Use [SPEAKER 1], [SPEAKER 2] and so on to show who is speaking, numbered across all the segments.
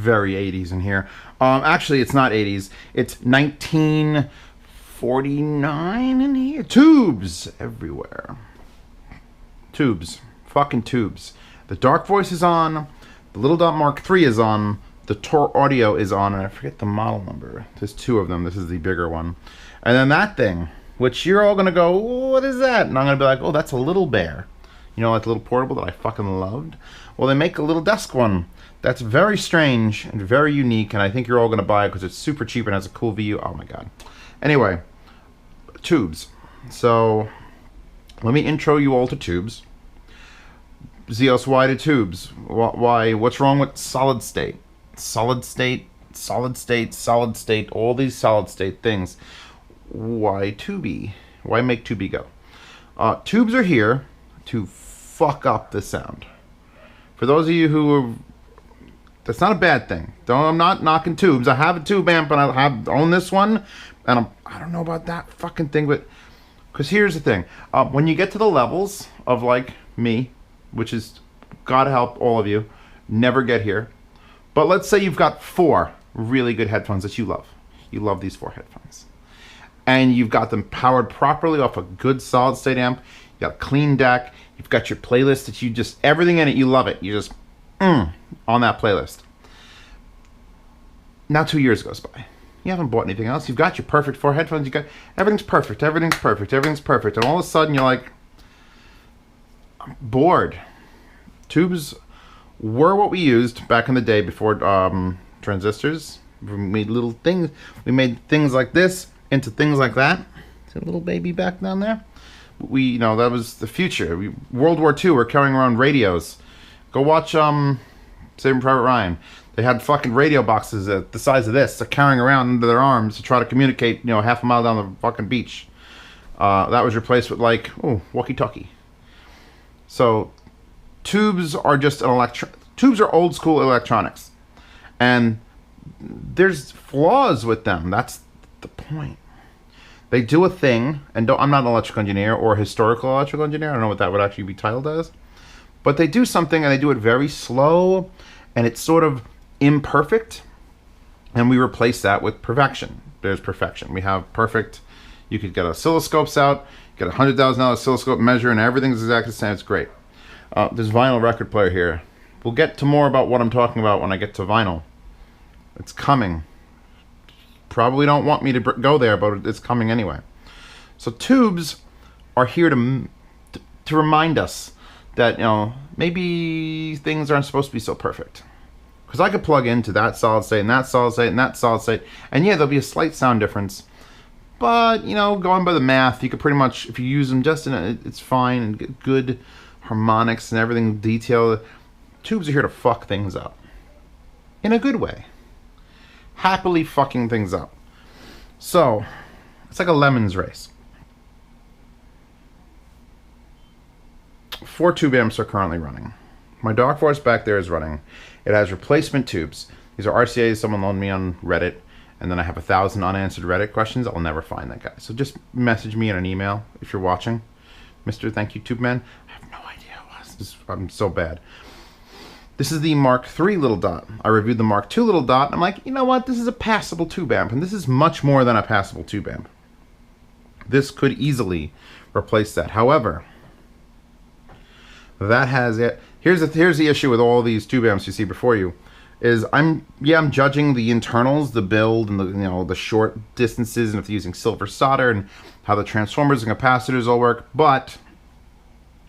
[SPEAKER 1] very 80s in here. Actually, it's not 80s. It's 1949 in here. Tubes everywhere. Tubes. Fucking tubes. The Dark Voice is on. The Little Dot Mark III is on. The TOR audio is on. And I forget the model number. There's two of them. This is the bigger one. And then that thing, which you're all going to go, what is that? And I'm going to be like, oh, that's a Little Bear. You know, like the little portable that I fucking loved? Well, they make a little desk one that's very strange and very unique, and I think you're all going to buy it because it's super cheap and has a cool view. Oh my god. Anyway, tubes. So, let me intro you all to tubes. Zeos, why to tubes? Why? What's wrong with solid state? Solid state, solid state, solid state, all these solid state things. Why tubey? Why make tubey go? Tubes are here to fuck up the sound. For those of you who are, that's not a bad thing. I'm not knocking tubes. I have a tube amp and I own this one, and I don't know about that fucking thing, but because here's the thing, when you get to the levels of like me, which is, God help all of you, never get here. But let's say you've got 4 really good headphones that you love. You love these 4 headphones, and you've got them powered properly off a good solid state amp. You got a clean deck. You've got your playlist that you just, everything in it, you love it. You just, on that playlist. Now 2 years goes by. You haven't bought anything else. You've got your perfect 4 headphones. You got, everything's perfect. Everything's perfect. Everything's perfect. And all of a sudden you're like, I'm bored. Tubes were what we used back in the day before transistors. We made little things. We made things like this into things like that. See a little baby back down there? You know, that was the future. World War II, we're carrying around radios. Go watch Saving Private Ryan. They had fucking radio boxes the size of this. They're carrying around under their arms to try to communicate, you know, half a mile down the fucking beach. That was replaced with like, walkie-talkie. So, tubes are just tubes are old school electronics. And there's flaws with them. That's the point. They do a thing, and I'm not an electrical engineer or a historical electrical engineer. I don't know what that would actually be titled as. But they do something, and they do it very slow, and it's sort of imperfect. And we replace that with perfection. There's perfection. We have perfect. You could get oscilloscopes out, get a $100,000 oscilloscope measure, and everything's exactly the same. It's great. There's a vinyl record player here. We'll get to more about what I'm talking about when I get to vinyl. It's coming. Probably don't want me to go there, but it's coming anyway. So tubes are here to remind us that, you know, maybe things aren't supposed to be so perfect. Because I could plug into that solid state and that solid state and that solid state, and yeah, there'll be a slight sound difference. But, you know, going by the math, you could pretty much, if you use them just in it's fine and get good harmonics and everything detailed. Tubes are here to fuck things up. In a good way. Happily fucking things up. So, it's like a lemons race. 4 tube amps are currently running. My Dark Voice back there is running. It has replacement tubes. These are RCAs someone loaned me on Reddit, and then I have 1,000 unanswered Reddit questions. I'll never find that guy. So just message me in an email if you're watching. Mr. Thank You Tube Man. I have no idea who it was. I'm so bad. This is the Mark III Little Dot. I reviewed the Mark II Little Dot, and I'm like, you know what? This is a passable tube amp, and this is much more than a passable tube amp. This could easily replace that. However, that has it. Here's the issue with all these tube amps you see before you, is I'm judging the internals, the build, and the short distances, and if they're using silver solder, and how the transformers and capacitors all work. But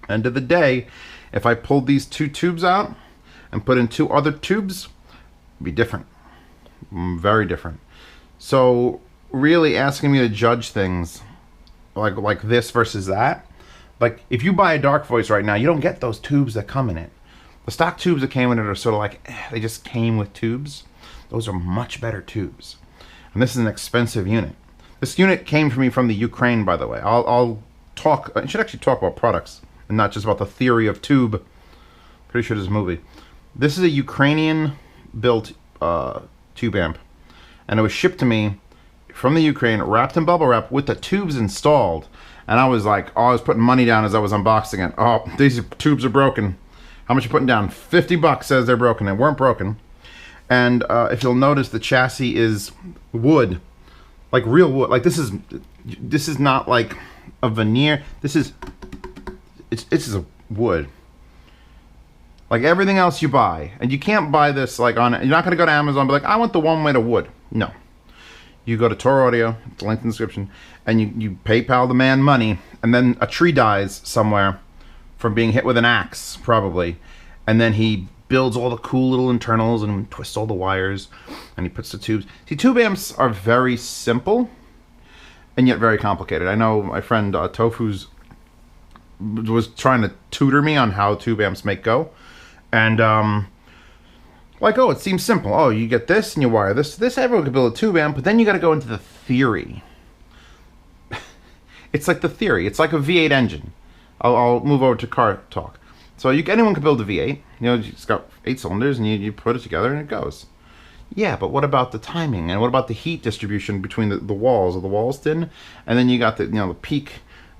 [SPEAKER 1] end of the day, if I pulled these 2 tubes out and put in 2 other tubes, it'd be different. Very different. So really asking me to judge things like this versus that, like if you buy a Dark Voice right now, you don't get those tubes that come in it. The stock tubes that came in it are sort of like, they just came with tubes. Those are much better tubes. And this is an expensive unit. This unit came to me from the Ukraine, by the way. I should actually talk about products and not just about the theory of tube. Pretty sure this is a movie. This is a Ukrainian-built tube amp, and it was shipped to me from the Ukraine, wrapped in bubble wrap with the tubes installed. And I was like, I was putting money down as I was unboxing it. These tubes are broken. How much you putting down? $50 says they're broken. They weren't broken. And if you'll notice, the chassis is wood, like real wood. Like this is not like a veneer. This is it's a wood. Like everything else you buy, and you can't buy this like on. You're not gonna go to Amazon and be like, I want the one made of wood. No, you go to TOR Audio. It's linked in the description, and you PayPal the man money, and then a tree dies somewhere from being hit with an axe, probably, and then he builds all the cool little internals and twists all the wires, and he puts the tubes. See, tube amps are very simple, and yet very complicated. I know my friend Tofu's was trying to tutor me on how tube amps make go, and like, oh, it seems simple. Oh, you get this and you wire this to this. Everyone could build a tube amp, but then you got to go into the theory. It's like the theory. It's like a V8 engine. I'll move over to car talk. So anyone can build a V8. You know, it's got 8 cylinders, and you put it together, and it goes. Yeah, but what about the timing, and what about the heat distribution between the walls? Are the walls thin? And then you got the peak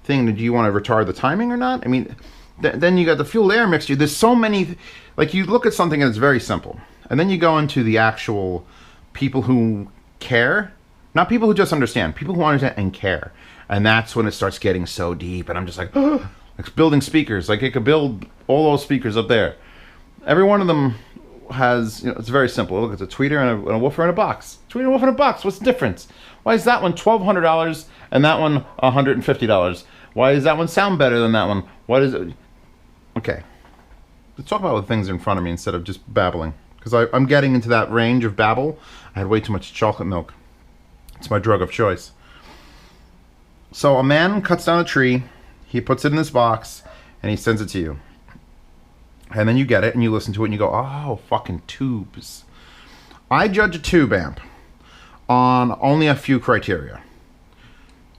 [SPEAKER 1] thing. Do you want to retard the timing or not? I mean, then you got the fuel air mixture. There's so many. Like, you look at something and it's very simple, and then you go into the actual people who care, not people who just understand. People who understand and care, and that's when it starts getting so deep. And I'm just like, oh. Like building speakers. Like, it could build all those speakers up there. Every one of them has, it's very simple. Look, it's a tweeter and a woofer in a box. Tweeter and woofer in a box. What's the difference? Why is that one $1,200 and that one $150? Why does that one sound better than that one? What is it? Okay. Let's talk about the things in front of me instead of just babbling. Because I'm getting into that range of babble. I had way too much chocolate milk. It's my drug of choice. So a man cuts down a tree. He puts it in this box, and he sends it to you. And then you get it, and you listen to it, and you go, oh, fucking tubes. I judge a tube amp on only a few criteria.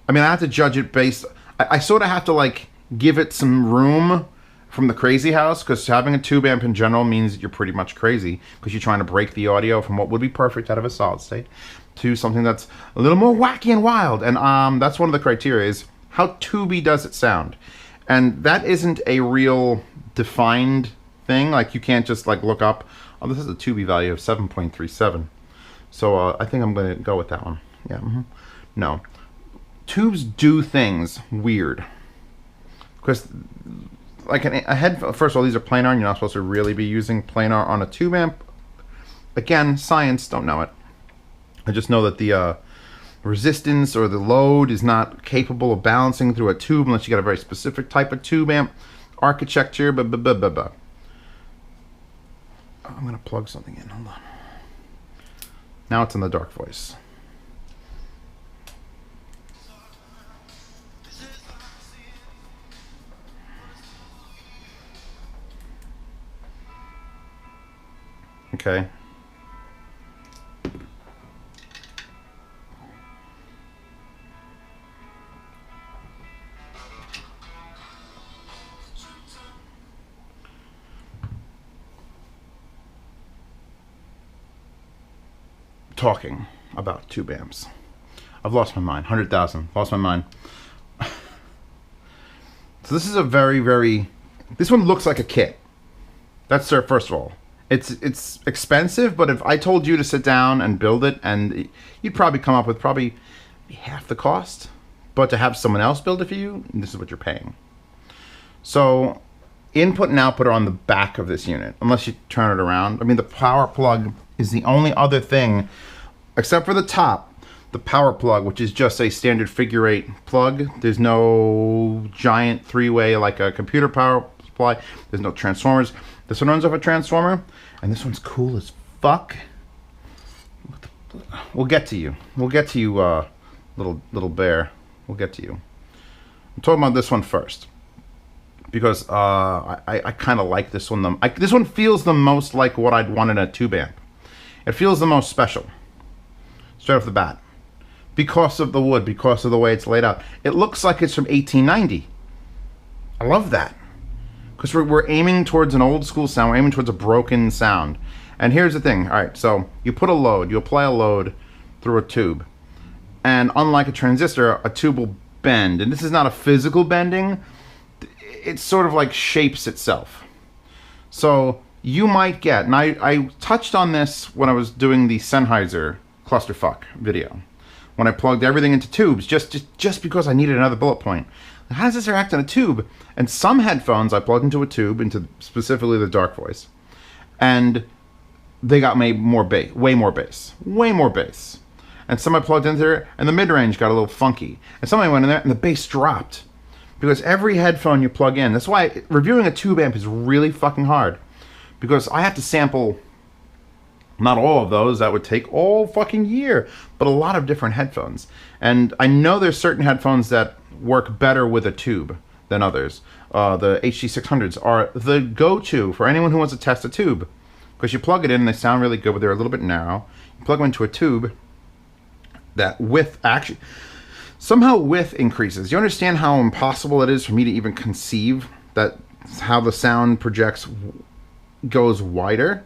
[SPEAKER 1] I mean, I have to judge it based... I sort of have to, like, give it some room from the crazy house, because having a tube amp in general means that you're pretty much crazy, because you're trying to break the audio from what would be perfect out of a solid state to something that's a little more wacky and wild. And that's one of the criteria is... how tubey does it sound? And that isn't a real defined thing. Like, you can't just like look up, oh, this is a tubey value of 7.37. So I think I'm going to go with that one. Yeah. No. Tubes do things weird. Because like a head, first of all, these are planar, and you're not supposed to really be using planar on a tube amp. Again, science, don't know it. I just know that the resistance or the load is not capable of balancing through a tube unless you got a very specific type of tube amp architecture. I'm gonna plug something in. Hold on. Now it's in the dark voice. Okay. Talking about tube amps. I've lost my mind. 100,000. Lost my mind. So this is a very... This one looks like a kit. That's first of all. It's expensive, but if I told you to sit down and build it, and you'd probably come up with probably half the cost. But to have someone else build it for you, this is what you're paying. So input and output are on the back of this unit, unless you turn it around. I mean, the power plug is the only other thing, except for the top, the power plug, which is just a standard figure 8 plug. There's no giant 3-way like a computer power supply. There's no transformers. This one runs off a transformer, and this one's cool as fuck. We'll get to you. We'll get to you, little bear. We'll get to you. I'm talking about this one first, because I kind of like this one. This one feels the most like what I'd want in a tube amp. It feels the most special, straight off the bat, because of the wood, because of the way it's laid out. It looks like it's from 1890. I love that, because we're aiming towards an old school sound. We're aiming towards a broken sound. And here's the thing. All right, so you put a load, you apply a load through a tube, and unlike a transistor, a tube will bend. And this is not a physical bending. It sort of like shapes itself. So you might get, and I touched on this when I was doing the Sennheiser clusterfuck video, when I plugged everything into tubes, just because I needed another bullet point. How does this react on a tube? And some headphones I plugged into a tube, into specifically the Dark Voice, and they got made more bass, way more bass. And some I plugged into there, and the mid-range got a little funky. And some I went in there, and the bass dropped. Because every headphone you plug in, that's why reviewing a tube amp is really fucking hard. Because I have to sample, not all of those, that would take all fucking year, but a lot of different headphones. And I know there's certain headphones that work better with a tube than others. The HD600s are the go-to for anyone who wants to test a tube. Because you plug it in and they sound really good, but they're a little bit narrow. You plug them into a tube, that width actually, somehow width increases. You understand how impossible it is for me to even conceive that how the sound projects goes wider?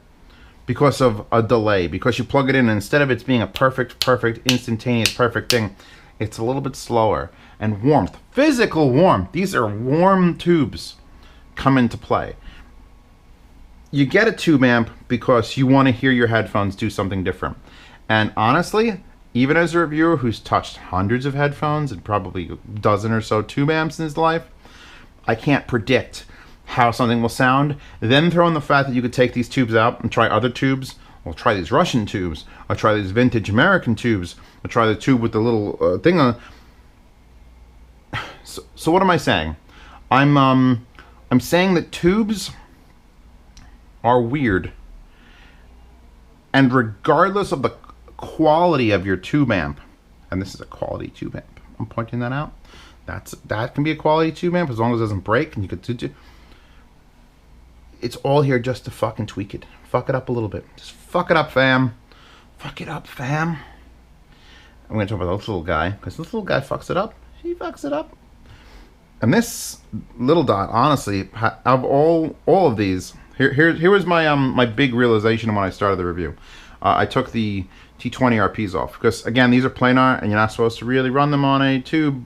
[SPEAKER 1] Because of a delay. Because you plug it in and instead of it being a perfect, instantaneous, perfect thing, it's a little bit slower. And warmth, physical warmth. These are warm tubes come into play. You get a tube amp because you want to hear your headphones do something different. And honestly, even as a reviewer who's touched hundreds of headphones and probably a dozen or so tube amps in his life, I can't predict how something will sound. Then throw in the fact that you could take these tubes out and try other tubes. I'll try these Russian tubes. I'll try these vintage American tubes. I'll try the tube with the little thing on. So what am I saying? I'm saying that tubes are weird, and regardless of the quality of your tube amp, and this is a quality tube amp, I'm pointing that out. That can be a quality tube amp as long as it doesn't break, and you could do. It's all here just to fucking tweak it, fuck it up a little bit. Just fuck it up, fam. Fuck it up, fam. I'm gonna talk about this little guy because this little guy fucks it up. He fucks it up. And this little dot, honestly, out of all of these, here was my my big realization when I started the review. I took the T20 RPs off because again, these are planar and you're not supposed to really run them on a tube,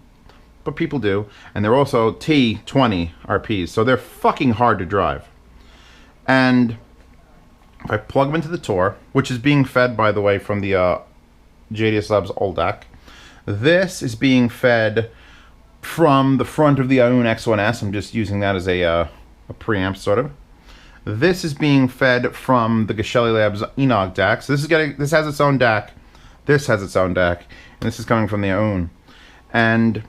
[SPEAKER 1] but people do, and they're also T20 RPs, so they're fucking hard to drive. And if I plug them into the TOR, which is being fed, by the way, from the JDS Labs old DAC, this is being fed from the front of the Ioun X1S. I'm just using that as a preamp, sort of. This is being fed from the Geshelli Labs Enog DAC. So this has its own DAC. This has its own DAC. And this is coming from the Ioun. And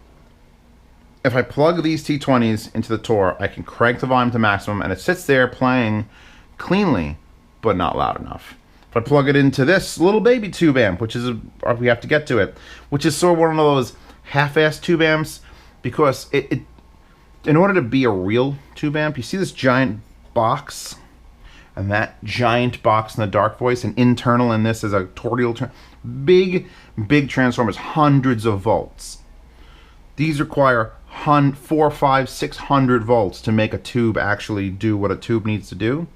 [SPEAKER 1] if I plug these T20s into the TOR, I can crank the volume to maximum, and it sits there playing cleanly, but not loud enough. If I plug it into this little baby tube amp, which is, we have to get to it, which is sort of one of those half-ass tube amps, because in order to be a real tube amp, you see this giant box, and that giant box in the Dark Voice, and internal in this is a tordial, big transformers, hundreds of volts. These require 4, 5, 600 volts to make a tube actually do what a tube needs to do.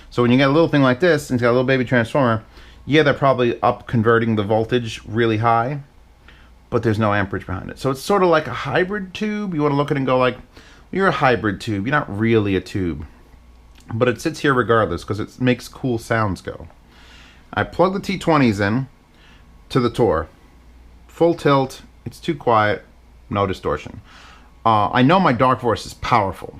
[SPEAKER 1] So when you get a little thing like this, and it's got a little baby transformer, yeah, they're probably up converting the voltage really high, but there's no amperage behind it. So it's sort of like a hybrid tube. You want to look at it and go like, you're a hybrid tube. You're not really a tube. But it sits here regardless because it makes cool sounds go. I plug the T20s in to the TOR. Full tilt. It's too quiet. No distortion. I know my Dark Voice is powerful.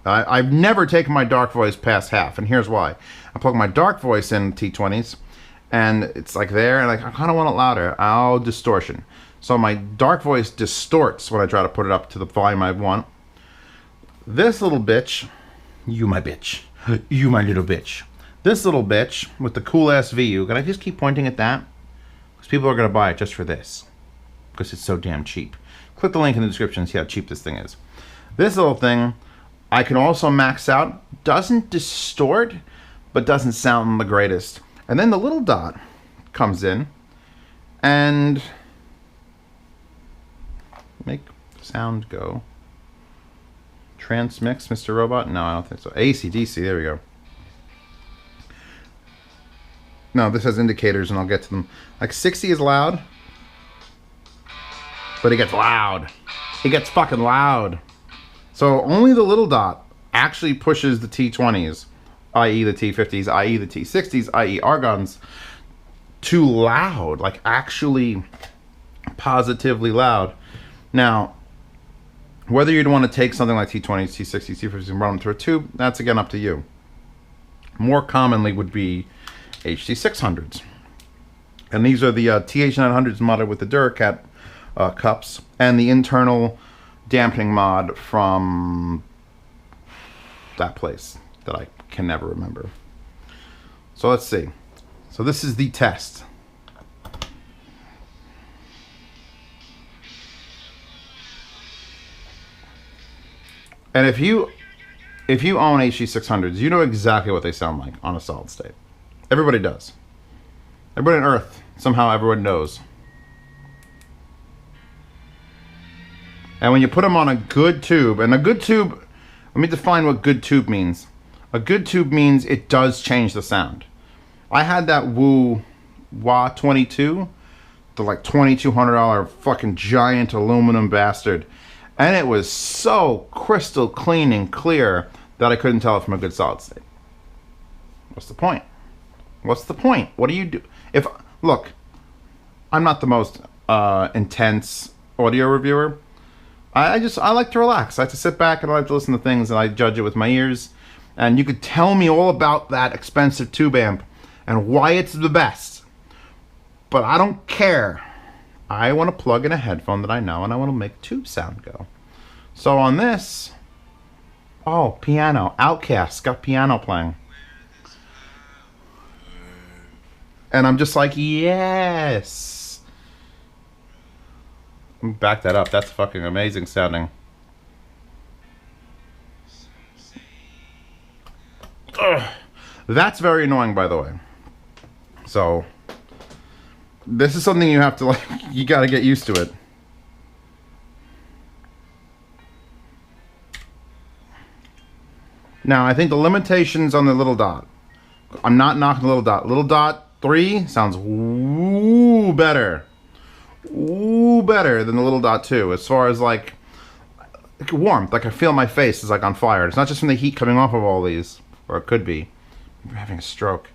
[SPEAKER 1] I've never taken my Dark Voice past half, and here's why. I plug my Dark Voice in T20s, and it's like there, and I kind of want it louder. Oh, distortion. So my Dark Voice distorts when I try to put it up to the volume I want. This little bitch, you my bitch, you my little bitch. This little bitch with the cool ass VU, can I just keep pointing at that? Because people are going to buy it just for this. Because it's so damn cheap. Click the link in the description and see how cheap this thing is. This little thing, I can also max out. Doesn't distort, but doesn't sound the greatest. And then the little dot comes in and make sound go. Transmix, Mr. Robot? No, I don't think so. AC/DC, there we go. No, this has indicators and I'll get to them. Like 60 is loud, but it gets loud. It gets fucking loud. So only the little dot actually pushes the T20s i.e. the T50s, i.e. the T60s, i.e. Argons, too loud, like actually positively loud. Now, whether you'd want to take something like T20s, T60s, T50s and run them through a tube, that's again up to you. More commonly would be HT600s. And these are the TH900s modded with the Duracat cups and the internal dampening mod from that place that I can never remember. So let's see. So this is the test. And if you own HT600s, you know exactly what they sound like on a solid state. Everybody does. Everybody on Earth, somehow everyone knows. And when you put them on a good tube, and a good tube, let me define what good tube means. A good tube means it does change the sound. I had that Wah 22, the like $2,200 fucking giant aluminum bastard. And it was so crystal clean and clear that I couldn't tell it from a good solid state. What's the point? What's the point? What do you do? Look, I'm not the most intense audio reviewer. I like to relax. I like to sit back and I like to listen to things and I judge it with my ears. And you could tell me all about that expensive tube amp and why it's the best. But I don't care. I want to plug in a headphone that I know and I want to make tube sound go. So on this, oh, piano. Outcast got piano playing. And I'm just like, yes. Let me back that up. That's fucking amazing sounding. Ugh. That's very annoying, by the way. So, this is something you have to, like, you gotta get used to it. Now, I think the limitations on the little dot. I'm not knocking the little dot. Little dot 3 sounds better. Better than the little dot 2 as far as like warmth. Like I feel my face is like on fire. It's not just from the heat coming off of all these, or it could be. I'm having a stroke.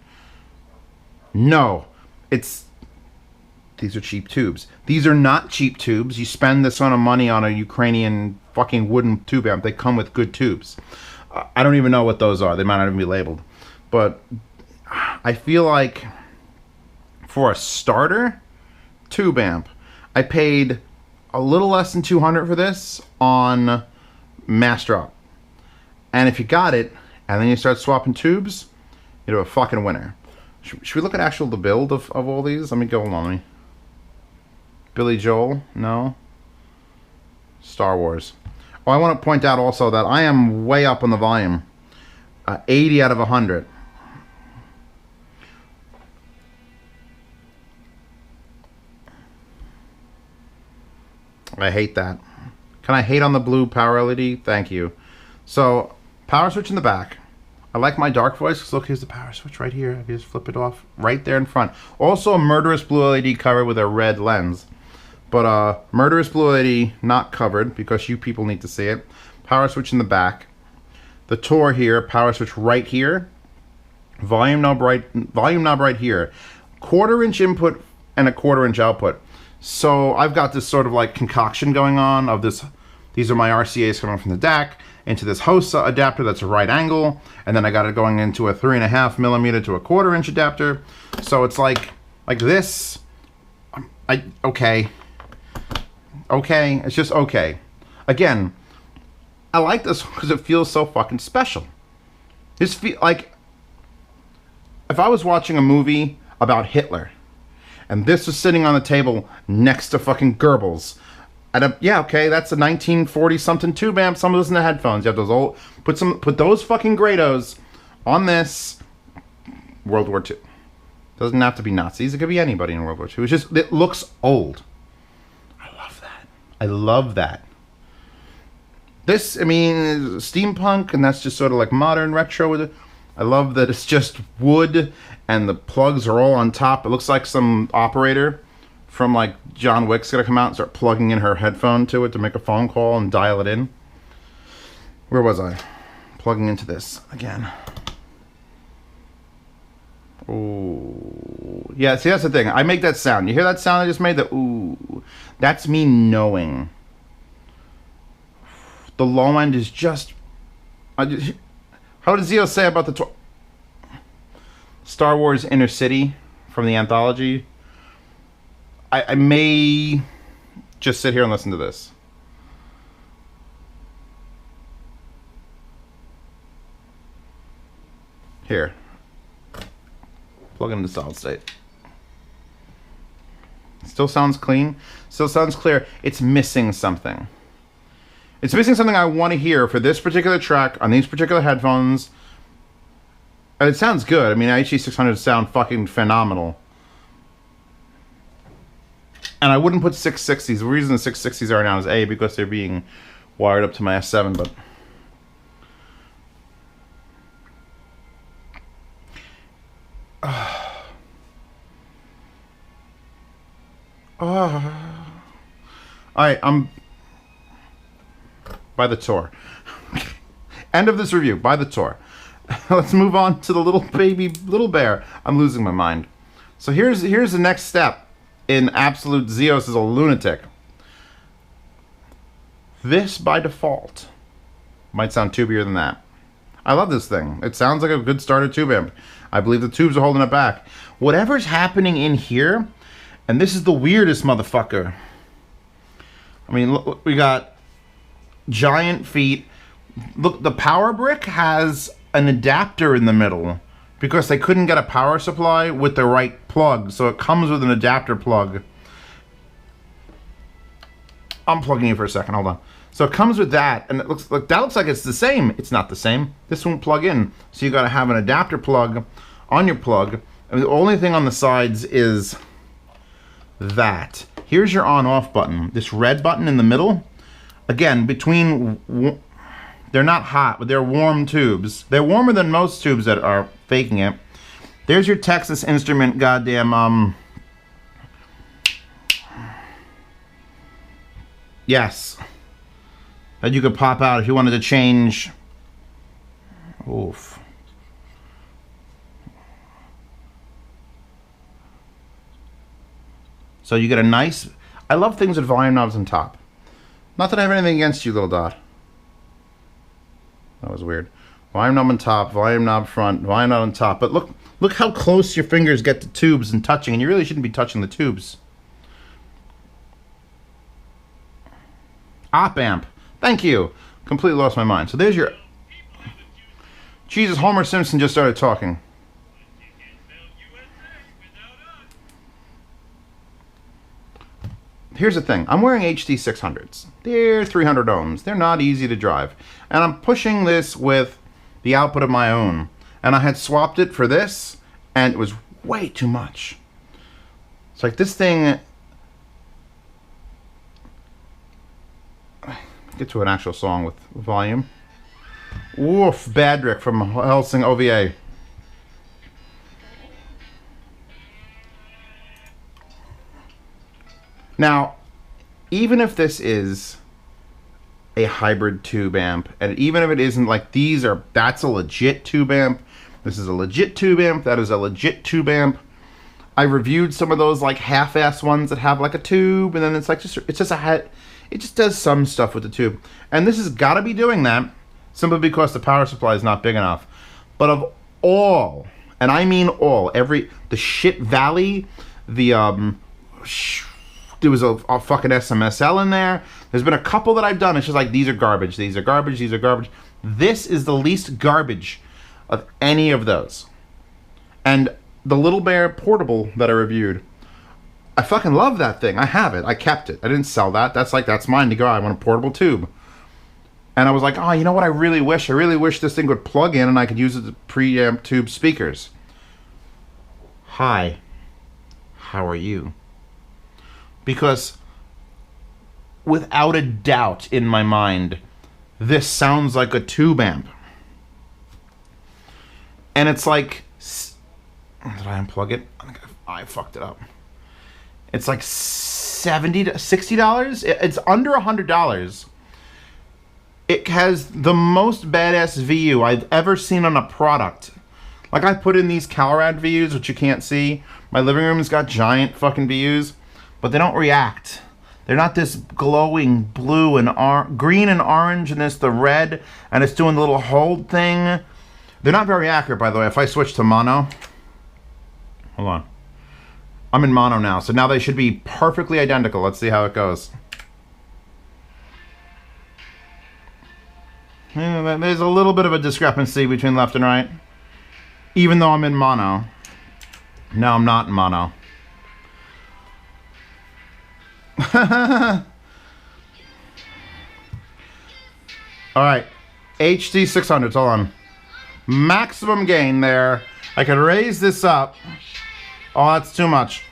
[SPEAKER 1] No, these are cheap tubes. These are not cheap tubes. You spend this amount of money on a Ukrainian fucking wooden tube amp. They come with good tubes. I don't even know what those are. They might not even be labeled. But I feel like for a starter tube amp, I paid a little less than $200 for this on Mass Drop. And if you got it, and then you start swapping tubes, you're a fucking winner. Should we look at the build of all these? Let me go along. Billy Joel? No. Star Wars. Oh, I want to point out also that I am way up on the volume. 80 out of 100. I hate that. Can I hate on the blue power LED? Thank you. So, power switch in the back. I like my dark voice. Look, here's the power switch right here. I can just flip it off right there in front. Also a murderous blue LED cover with a red lens. But murderous blue LED not covered because you people need to see it. Power switch in the back. The TOR here. Power switch right here. Volume knob right here. 1/4 inch input and a 1/4 inch output. So I've got this sort of like concoction going on of this. These are my RCAs coming from the DAC into this HOSA adapter that's a right angle, and then I got it going into a 3.5 millimeter to a 1/4 inch adapter. So it's like this. Okay, it's just okay. Again, I like this because it feels so fucking special. This feel like if I was watching a movie about Hitler, and this was sitting on the table next to fucking Goebbels. Yeah, okay, that's a 1940-something tube amp. Some of those in the headphones. You have those old. Put those fucking Grados on this. World War II. Doesn't have to be Nazis. It could be anybody in World War II. It looks old. I love that. I love that. This, I mean, is steampunk, and that's just sort of like modern retro with it. I love that it's just wood and the plugs are all on top. It looks like some operator from like John Wick's gonna come out and start plugging in her headphone to it to make a phone call and dial it in. Where was I? Plugging into this again. Ooh. Yeah, see, that's the thing. I make that sound. You hear that sound I just made? The ooh. That's me knowing. The low end is just... how did Zio say about the... Star Wars Inner City from the anthology? I may just sit here and listen to this. Here. Plug into solid state. Still sounds clean. Still sounds clear. It's missing something. It's missing something I want to hear for this particular track on these particular headphones. And it sounds good. I mean, HD600s sound fucking phenomenal. And I wouldn't put 660s. The reason the 660s are now is A, because they're being wired up to my S7, but... Alright, I'm... By the TOR. End of this review. By the TOR. Let's move on to the little baby, little bear. I'm losing my mind. So here's the next step in absolute Zeos is a lunatic. This, by default, might sound tubier than that. I love this thing. It sounds like a good starter tube amp. I believe the tubes are holding it back. Whatever's happening in here, and this is the weirdest motherfucker. I mean, look, we got giant feet. Look, the power brick has an adapter in the middle because they couldn't get a power supply with the right plug, so it comes with an adapter plug. I'm plugging it for a second, hold on. So it comes with that, and it looks like that looks like it's the same. It's not the same. This won't plug in, so you got to have an adapter plug on your plug. And the only thing on the sides is that. Here's your on-off button. This red button in the middle. Again, between... They're not hot, but they're warm tubes. They're warmer than most tubes that are faking it. There's your Texas Instrument goddamn, yes. That you could pop out if you wanted to change. Oof. So you get a nice... I love things with volume knobs on top. Not that I have anything against you, little dot. That was weird. Volume knob on top, volume knob front, volume knob on top. But look how close your fingers get to tubes and touching, and you really shouldn't be touching the tubes. Op amp. Thank you. Completely lost my mind. So there's your... Jesus, Homer Simpson just started talking. Here's the thing. I'm wearing HD600s. They're 300 ohms. They're not easy to drive. And I'm pushing this with the output of my own. And I had swapped it for this, and it was way too much. It's like this thing... Get to an actual song with volume. Woof, Badrick from Helsing OVA. Now, even if this is a hybrid tube amp, and even if it isn't like these are, that's a legit tube amp. This is a legit tube amp. That is a legit tube amp. I reviewed some of those like half-ass ones that have like a tube, and then it's like it's just a hat. It just does some stuff with the tube, and this has got to be doing that simply because the power supply is not big enough. But of all, and I mean all, the shit valley, the there was a fucking SMSL in there. There's been a couple that I've done. It's just like, these are garbage. These are garbage. These are garbage. This is the least garbage of any of those. And the Little Bear Portable that I reviewed, I fucking love that thing. I have it. I kept it. I didn't sell that. That's mine to go. I want a portable tube. And I was like, oh, you know what I really wish? I really wish this thing would plug in and I could use it to preamp tube speakers. Hi. How are you? Because without a doubt in my mind, this sounds like a tube amp. And it's like, did I unplug it? I think I fucked it up. It's like $70 to $60. It's under $100. It has the most badass VU I've ever seen on a product. Like, I put in these CalRad VUs, which you can't see. My living room's got giant fucking VUs, but they don't react. They're not this glowing blue and green and orange, and this the red, and it's doing the little hold thing. They're not very accurate, by the way. If I switch to mono, hold on. I'm in mono now, so now they should be perfectly identical. Let's see how it goes. Yeah, there's a little bit of a discrepancy between left and right. Even though I'm in mono. No, I'm not in mono. Alright. HD 600s, hold on. Maximum gain there. I can raise this up. Oh, that's too much.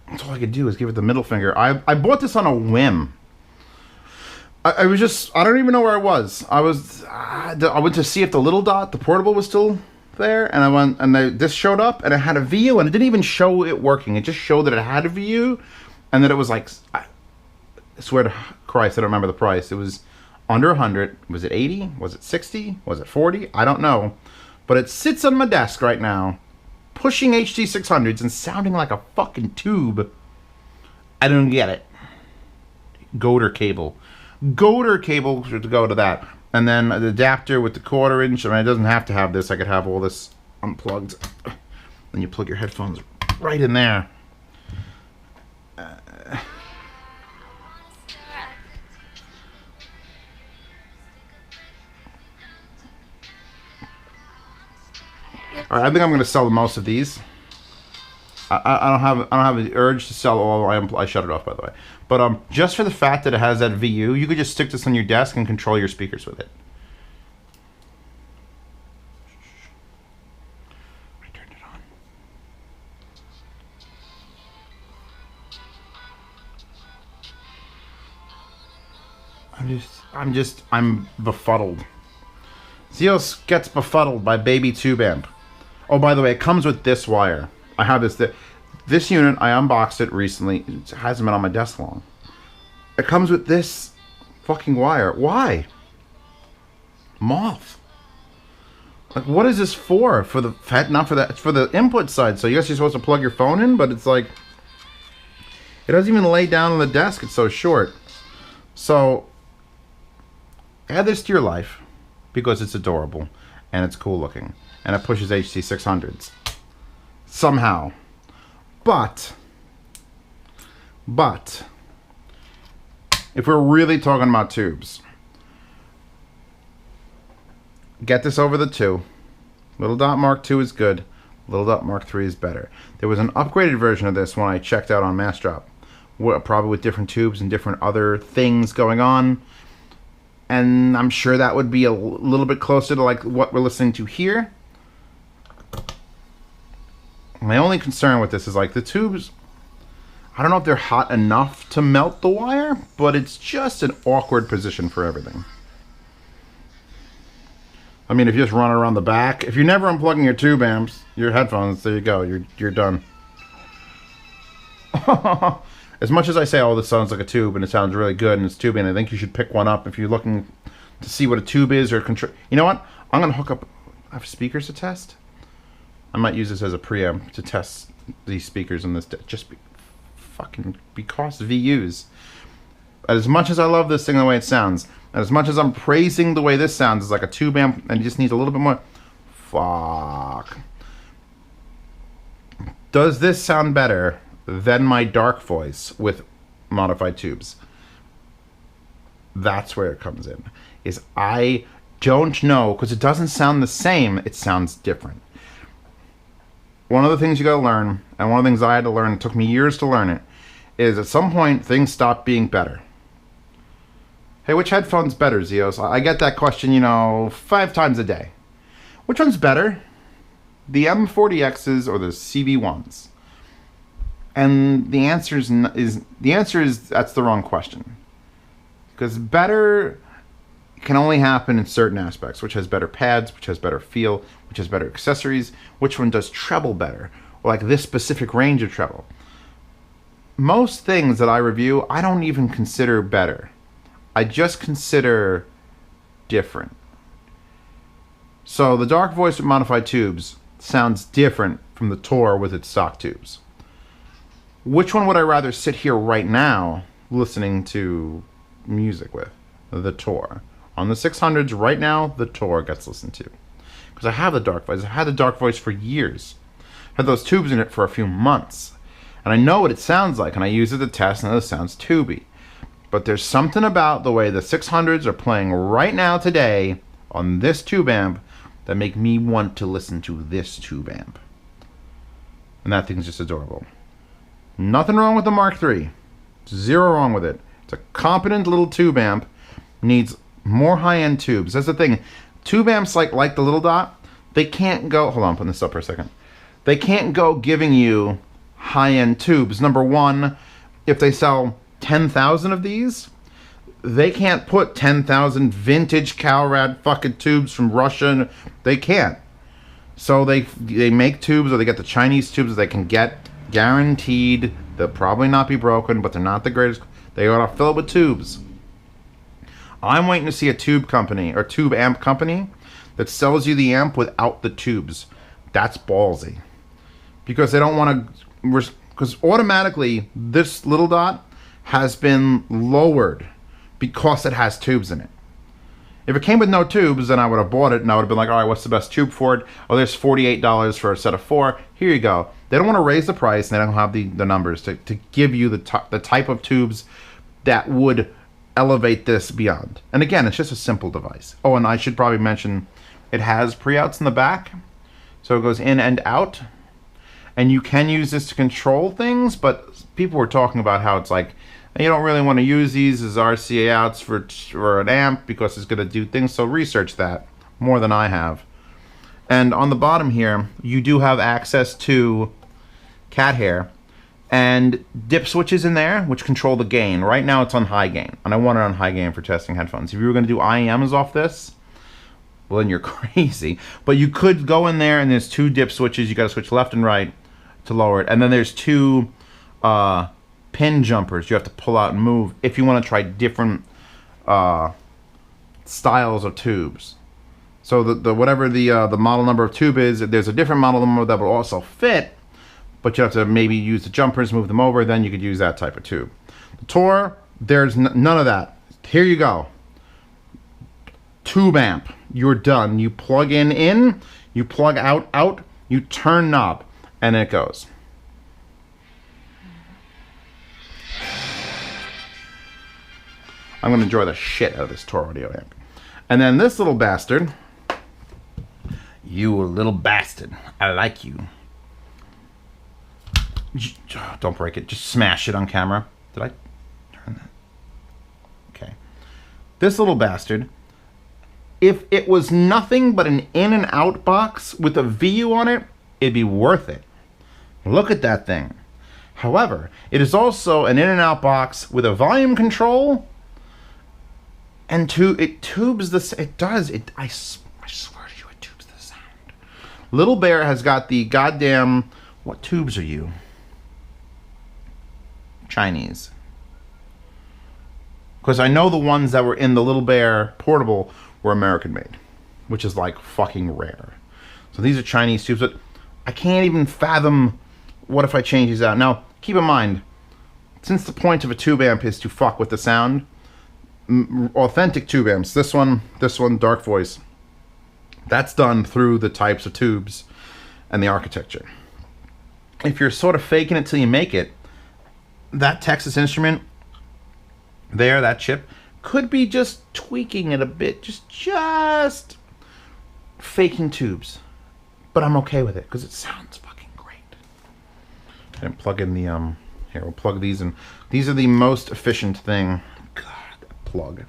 [SPEAKER 1] That's all I could do is give it the middle finger. I bought this on a whim. I was just, I don't even know where I was. I went to see if the little dot, the portable, was still there, and I went, and this showed up, and it had a VU, and it didn't even show it working. It just showed that it had a VU, and that it was like, I swear to Christ, I don't remember the price. It was under 100. Was it 80? Was it 60? Was it 40? I don't know. But it sits on my desk right now, pushing HD 600s and sounding like a fucking tube. I don't get it. Goater cable. Goater cable to go to that. And then the adapter with the 1/4 inch. I mean, it doesn't have to have this. I could have all this unplugged. Then you plug your headphones right in there. All right, I think I'm going to sell most of these. I don't have the urge to sell all. I shut it off, by the way. But just for the fact that it has that VU, you could just stick this on your desk and control your speakers with it. I turned it on. I'm befuddled. Zeos gets befuddled by baby tube amp. Oh, by the way, it comes with this wire. I have this unit. I unboxed it recently. It hasn't been on my desk long. It comes with this fucking wire. Why? Moth. Like, what is this for? For the not for that. It's for the input side. So you guys are supposed to plug your phone in, but it's like it doesn't even lay down on the desk. It's so short. So add this to your life because it's adorable and it's cool looking and it pushes HD 600s somehow. But if we're really talking about tubes, get this over the 2. Little Dot Mark II is good. Little Dot Mark III is better. There was an upgraded version of this when I checked out on Massdrop, probably with different tubes and different other things going on. And I'm sure that would be a little bit closer to like what we're listening to here. My only concern with this is like the tubes, I don't know if they're hot enough to melt the wire, but it's just an awkward position for everything. I mean, if you just run around the back, if you're never unplugging your tube amps, your headphones, there you go, you're done. As much as I say, oh, this sounds like a tube and it sounds really good and it's tubing, I think you should pick one up if you're looking to see what a tube is or control. You know what? I'm gonna hook up. I have speakers to test. I might use this as a preamp to test these speakers in this. Just because VUs. As much as I love this thing the way it sounds, and as much as I'm praising the way this sounds, it's like a tube amp and it just needs a little bit more. Fuck. Does this sound better than my dark voice with modified tubes? That's where it comes in. Is I don't know, because it doesn't sound the same, it sounds different. One of the things you gotta learn, and one of the things I had to learn, it took me years to learn it, is at some point things stop being better. Hey, which headphone's better, Zeos? I get that question, 5 times a day. Which one's better? The M40Xs or the CV1s? And the answer is that's the wrong question. Because better can only happen in certain aspects. Which has better pads, which has better feel, which has better accessories, which one does treble better, or like this specific range of treble. Most things that I review, I don't even consider better. I just consider different. So the dark voice with modified tubes sounds different from the TOR with its stock tubes. Which one would I rather sit here right now listening to music with? The TOR. On the 600s right now, the TOR gets listened to. Because I have the dark voice. I've had the dark voice for years. I've had those tubes in it for a few months. And I know what it sounds like, and I use it to test, and it sounds tubey. But there's something about the way the 600s are playing right now today on this tube amp that make me want to listen to this tube amp. And that thing's just adorable. Nothing wrong with the Mark III. Zero wrong with it. It's a competent little tube amp. Needs more high-end tubes. That's the thing. Tube amps like the little dot, they can't go... Hold on, I'm putting this up for a second. They can't go giving you high-end tubes. Number one, if they sell 10,000 of these, they can't put 10,000 vintage Calrad fucking tubes from Russia. They can't. So they make tubes, or they get the Chinese tubes that they can get. Guaranteed. They'll probably not be broken, but they're not the greatest. They gotta fill it with tubes. I'm waiting to see a tube company, or tube amp company, that sells you the amp without the tubes. That's ballsy. Because they don't want to... Because automatically, this little dot has been lowered because it has tubes in it. If it came with no tubes, then I would have bought it, and I would have been like, all right, what's the best tube for it? Oh, there's $48 for a set of 4. Here you go. They don't want to raise the price, and they don't have the numbers to give you the type of tubes that would elevate this beyond. And again, it's just a simple device. Oh, and I should probably mention, it has pre-outs in the back. So it goes in and out. And you can use this to control things, but people were talking about how it's like, you don't really want to use these as RCA outs for an amp because it's going to do things. So research that more than I have. And on the bottom here, you do have access to cat hair and dip switches in there, which control the gain. Right now it's on high gain, and I want it on high gain for testing headphones. If you were going to do IEMs off this, well, then you're crazy. But you could go in there, and there's 2 dip switches. You got to switch left and right to lower it. And then there's 2 pin jumpers you have to pull out and move if you want to try different styles of tubes. So the whatever the model number of tube is, there's a different model number that will also fit, but you have to maybe use the jumpers, move them over, then you could use that type of tube. The TOR, there's none of that. Here you go. Tube amp. You're done. You plug in, you plug out, you turn knob, and it goes. I'm going to enjoy the shit out of this TOR audio amp. And then this little bastard. You little bastard. I like you. Don't break it. Just smash it on camera. Did I turn that? Okay. This little bastard, if it was nothing but an in and out box with a VU on it, it'd be worth it. Look at that thing. However, it is also an in and out box with a volume control, and it tubes the... It does. I swear to you, it tubes the sound. Little Bear has got the goddamn... What tubes are you? Chinese. Because I know the ones that were in the Little Bear portable were American made, which is like fucking rare. So these are Chinese tubes, but I can't even fathom what if I change these out. Now, keep in mind, since the point of a tube amp is to fuck with the sound, authentic tube amps, this one, Dark Voice, that's done through the types of tubes and the architecture. If you're sort of faking it till you make it, that Texas Instrument there, that chip, could be just tweaking it a bit, just faking tubes. But I'm okay with it because it sounds fucking great. I didn't plug in the here, we'll plug these in. These are the most efficient thing. God, plug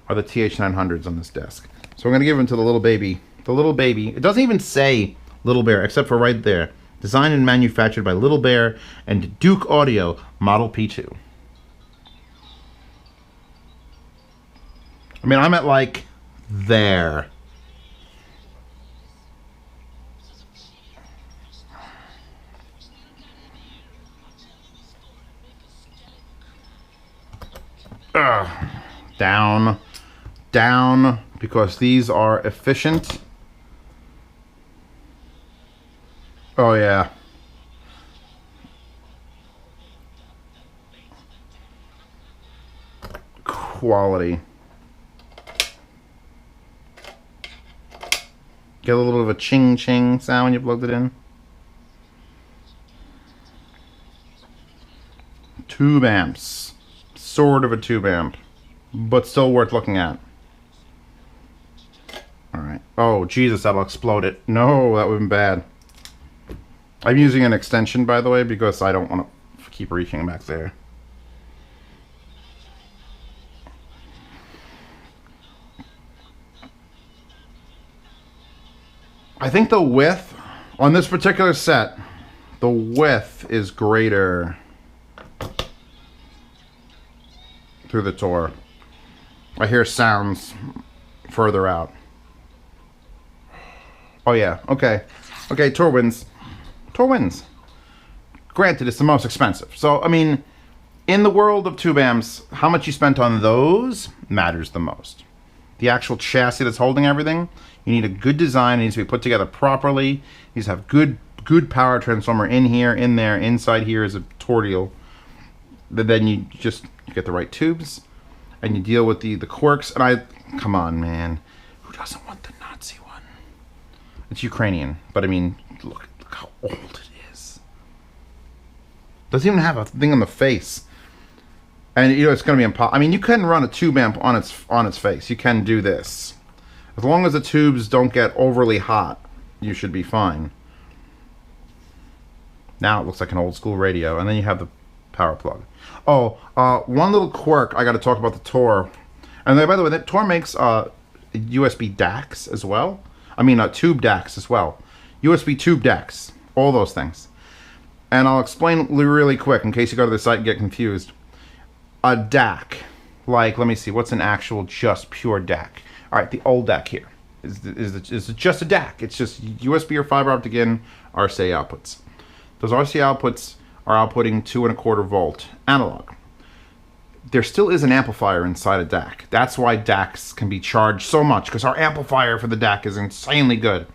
[SPEAKER 1] are the TH900s on this desk. So we're gonna give them to the little baby. The little baby. It doesn't even say Little Bear except for right there. Designed and manufactured by Little Bear and Duke Audio, Model P2. I mean, I'm at like there. Down, down, because these are efficient. Oh yeah. Quality. Get a little bit of a ching ching sound when you plugged it in. Tube amps. Sort of a tube amp, but still worth looking at. Alright. Oh, Jesus, that'll explode it. No, that would have been bad. I'm using an extension, by the way, because I don't want to keep reaching back there. I think the width on this particular set, the width is greater through the TOR. I hear sounds further out. Oh yeah, okay. Okay, TOR wins. TOR wins. Granted, it's the most expensive. So, I mean, in the world of tube amps, how much you spent on those matters the most. The actual chassis that's holding everything, you need a good design. It needs to be put together properly. It needs to have good power transformer in here, in there, inside here is a TOR deal. But then you get the right tubes, and you deal with the quirks. And come on, man, who doesn't want the Nazi one? It's Ukrainian, but I mean, look how old it is. Doesn't even have a thing on the face. And you know it's going to be impossible. I mean, you can run a tube amp on its face. You can do this. As long as the tubes don't get overly hot, you should be fine. Now it looks like an old school radio, and then you have the power plug. Oh, one little quirk I got to talk about the TOR. And then, by the way, that TOR makes USB DACs as well. I mean, tube DACs as well. USB tube DACs, all those things. And I'll explain really quick in case you go to the site and get confused. A DAC, like, let me see, what's an actual just pure DAC? All right, the old DAC here is just a DAC. It's just USB or fiber optic in, RCA outputs. Those RCA outputs are outputting 2.25 volt analog. There still is an amplifier inside a DAC. That's why DACs can be charged so much, because our amplifier for the DAC is insanely good.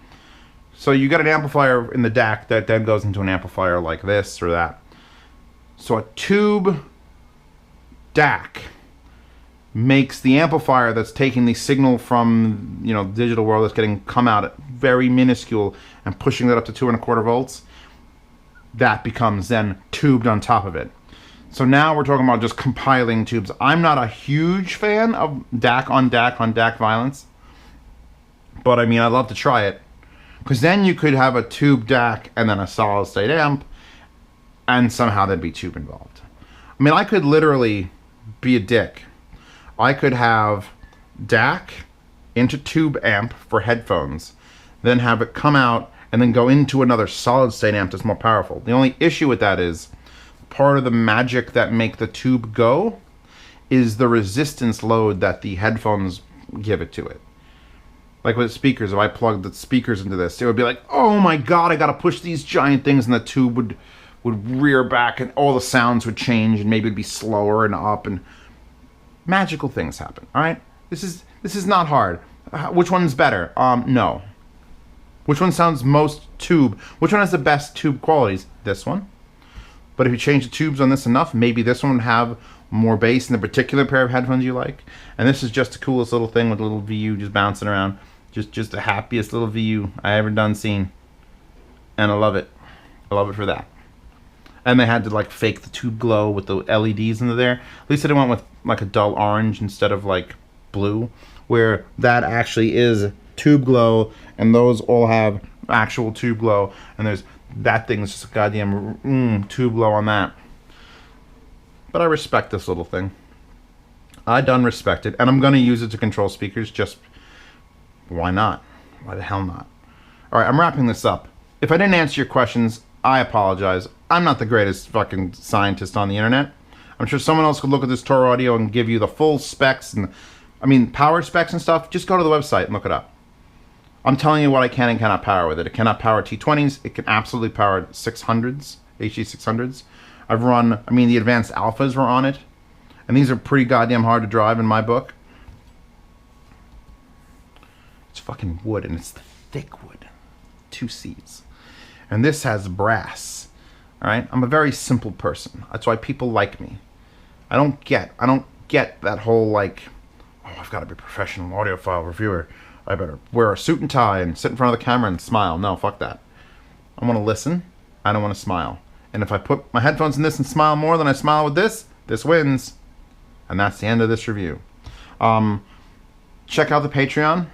[SPEAKER 1] So you got an amplifier in the DAC that then goes into an amplifier like this or that. So a tube DAC makes the amplifier that's taking the signal from, you know, the digital world that's getting come out very minuscule and pushing that up to 2.25 volts. That becomes then tubed on top of it. So now we're talking about just compiling tubes. I'm not a huge fan of DAC on DAC on DAC violence, but I mean, I'd love to try it, because then you could have a tube DAC and then a solid state amp, and somehow there'd be tube involved. I mean, I could literally be a dick. I could have DAC into tube amp for headphones, then have it come out and then go into another solid state amp that's more powerful. The only issue with that is part of the magic that make the tube go is the resistance load that the headphones give it to it. Like with speakers, if I plugged the speakers into this, it would be like, oh my god, I gotta push these giant things, and the tube would rear back and all the sounds would change and maybe it'd be slower and up, and magical things happen. All right, this is not hard. Which one's better? No. Which one sounds most tube? Which one has the best tube qualities? This one. But if you change the tubes on this enough, maybe this one would have more bass in the particular pair of headphones you like. And this is just the coolest little thing with a little VU just bouncing around. Just the happiest little VU I ever done seen. And I love it. I love it for that. And they had to like fake the tube glow with the LEDs into there. At least they went with like a dull orange instead of like blue, where that actually is tube glow, and those all have actual tube glow, and there's that thing's just a goddamn tube glow on that. But I respect this little thing. I done respect it, and I'm gonna use it to control speakers. Just why not? Why the hell not? All right, I'm wrapping this up. If I didn't answer your questions, I apologize. I'm not the greatest fucking scientist on the internet. I'm sure someone else could look at this TOR audio and give you the full specs and, I mean, power specs and stuff. Just go to the website and look it up. I'm telling you what I can and cannot power with it. It cannot power T20s. It can absolutely power 600s, HD600s. I've run, I mean, the advanced alphas were on it, and these are pretty goddamn hard to drive in my book. fucking wood, and it's the thick wood. 2 C's. And this has brass. All right? I'm a very simple person. That's why people like me. I don't get that whole like, oh, I've got to be a professional audiophile reviewer. I better wear a suit and tie and sit in front of the camera and smile. No, fuck that. I want to listen. I don't want to smile. And if I put my headphones in this and smile more than I smile with this wins. And that's the end of this review. Check out the Patreon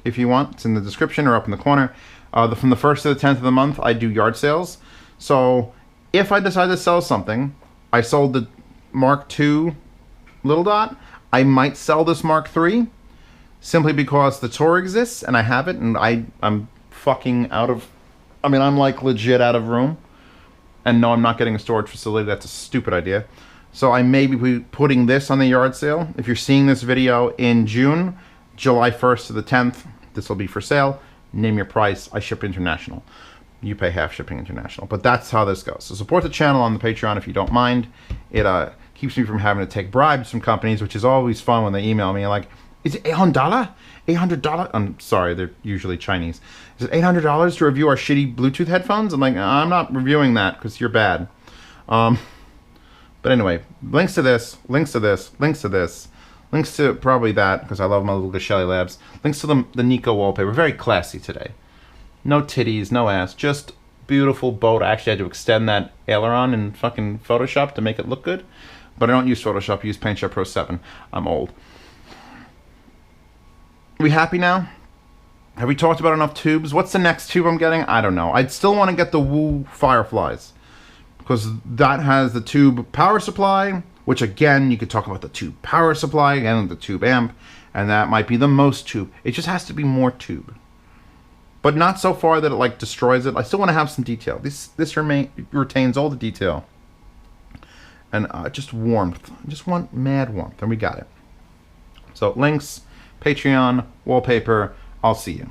[SPEAKER 1] if you want. It's in the description or up in the corner. From the 1st to the 10th of the month, I do yard sales. So if I decide to sell something, I sold the Mark II little dot. I might sell this Mark III simply because the TOR exists and I have it, and I'm fucking out of, I mean, I'm like legit out of room. And no, I'm not getting a storage facility. That's a stupid idea. So I may be putting this on the yard sale. If you're seeing this video in June, July 1st to the 10th, this will be for sale. Name your price. I ship international. You pay half shipping international. But that's how this goes. So support the channel on the Patreon if you don't mind. It keeps me from having to take bribes from companies, which is always fun when they email me like, is it $800? $800? I'm sorry, they're usually Chinese. Is it $800 to review our shitty Bluetooth headphones? I'm like, I'm not reviewing that because you're bad. But anyway, links to this, links to this, links to this, links to probably that because I love my little Shelly Labs. Links to the Nico wallpaper. Very classy today. No titties, no ass, just beautiful boat. I actually had to extend that aileron in fucking Photoshop to make it look good. But I don't use Photoshop, I use PaintShop Pro 7. I'm old. Are we happy now? Have we talked about enough tubes? What's the next tube I'm getting? I don't know. I'd still want to get the Woo Fireflies because that has the tube power supply, which again, you could talk about the tube power supply, again, the tube amp, and that might be the most tube. It just has to be more tube. But not so far that it like destroys it. I still want to have some detail. This retains all the detail. And just warmth. I just want mad warmth. And we got it. So links, Patreon, wallpaper. I'll see you.